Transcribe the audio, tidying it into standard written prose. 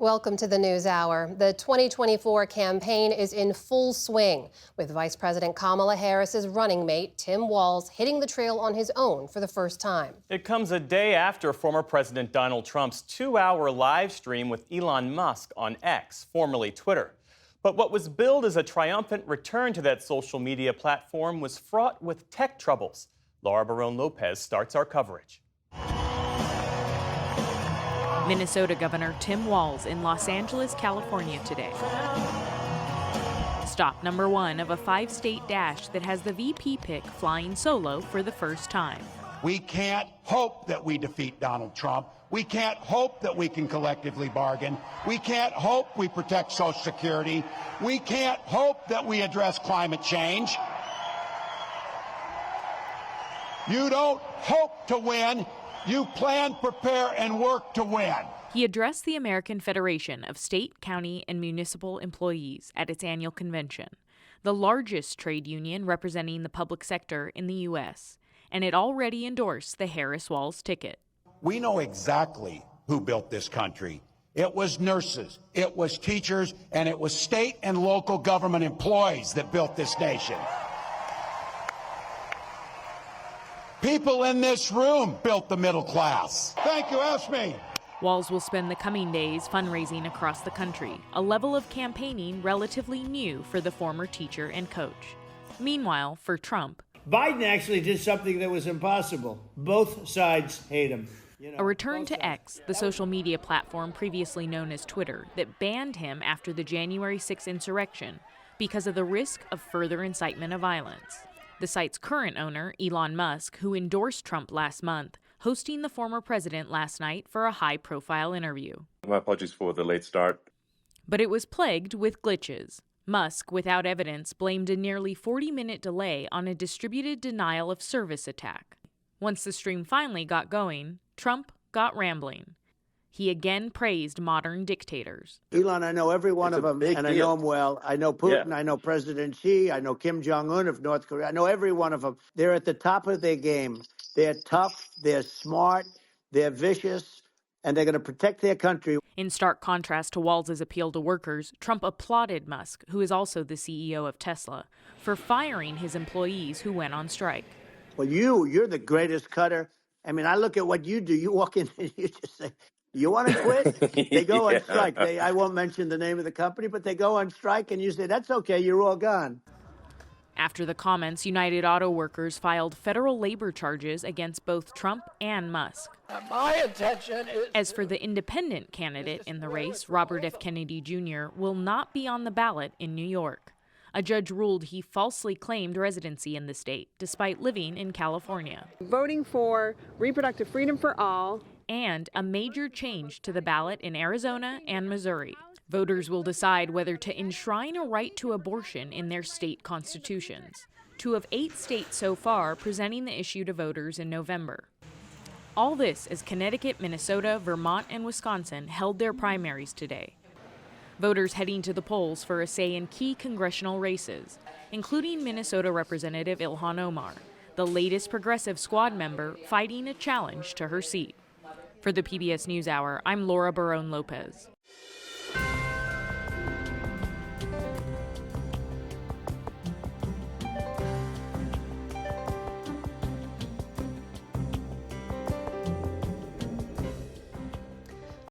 Welcome to the News Hour. The 2024 campaign is in full swing, with Vice President Kamala Harris's running mate, Tim Walz, hitting the trail on his own for the first time. It comes a day after former President Donald Trump's 2-hour live stream with Elon Musk on X, formerly Twitter. But what was billed as a triumphant return to that social media platform was fraught with tech troubles. Laura Barone-Lopez starts our coverage. Minnesota Governor Tim Walz in Los Angeles, California today. Stop number one of a 5-state dash that has the VP pick flying solo for the first time. We can't hope that we defeat Donald Trump. We can't hope that we can collectively bargain. We can't hope we protect Social Security. We can't hope that we address climate change. You don't hope to win. You plan, prepare, and work to win. He addressed the American Federation of State, County, and Municipal Employees at its annual convention, the largest trade union representing the public sector in the U.S., and it already endorsed the Harris-Walz ticket. We know exactly who built this country. It was nurses, it was teachers, and it was state and local government employees that built this nation. People in this room built the middle class. Thank you, ask me. Walz will spend the coming days fundraising across the country, a level of campaigning relatively new for the former teacher and coach. Meanwhile, for Trump, Biden actually did something that was impossible. Both sides hate him. A return to X, the social media platform previously known as Twitter, that banned him after the January 6th insurrection because of the risk of further incitement of violence. The site's current owner, Elon Musk, who endorsed Trump last month, hosting the former president last night for a high-profile interview. My apologies for the late start. But it was plagued with glitches. Musk, without evidence, blamed a nearly 40-minute delay on a distributed denial of service attack. Once the stream finally got going, Trump got rambling. He again praised modern dictators. Elon, I know every one of them, and I know them well. I know Putin, I know President Xi, I know Kim Jong-un of North Korea. I know every one of them. They're at the top of their game. They're tough, they're smart, they're vicious, and they're going to protect their country. In stark contrast to Walz's appeal to workers, Trump applauded Musk, who is also the CEO of Tesla, for firing his employees who went on strike. Well, you're the greatest cutter. I mean, I look at what you do. You walk in and you just say, you want to quit? They go on strike. I won't mention the name of the company, but they go on strike, and you say, that's okay, you're all gone. After the comments, United Auto Workers filed federal labor charges against both Trump and Musk. My intention is... As for the independent candidate in the race, Robert F. Kennedy Jr. will not be on the ballot in New York. A judge ruled he falsely claimed residency in the state, despite living in California. Voting for reproductive freedom for all. And a major change to the ballot in Arizona and Missouri. Voters will decide whether to enshrine a right to abortion in their state constitutions. 2 of 8 states so far presenting the issue to voters in November. All this as Connecticut, Minnesota, Vermont, and Wisconsin held their primaries today. Voters heading to the polls for a say in key congressional races, including Minnesota Representative Ilhan Omar, the latest Progressive Squad member fighting a challenge to her seat. For the PBS NewsHour, I'm Laura Barone-Lopez.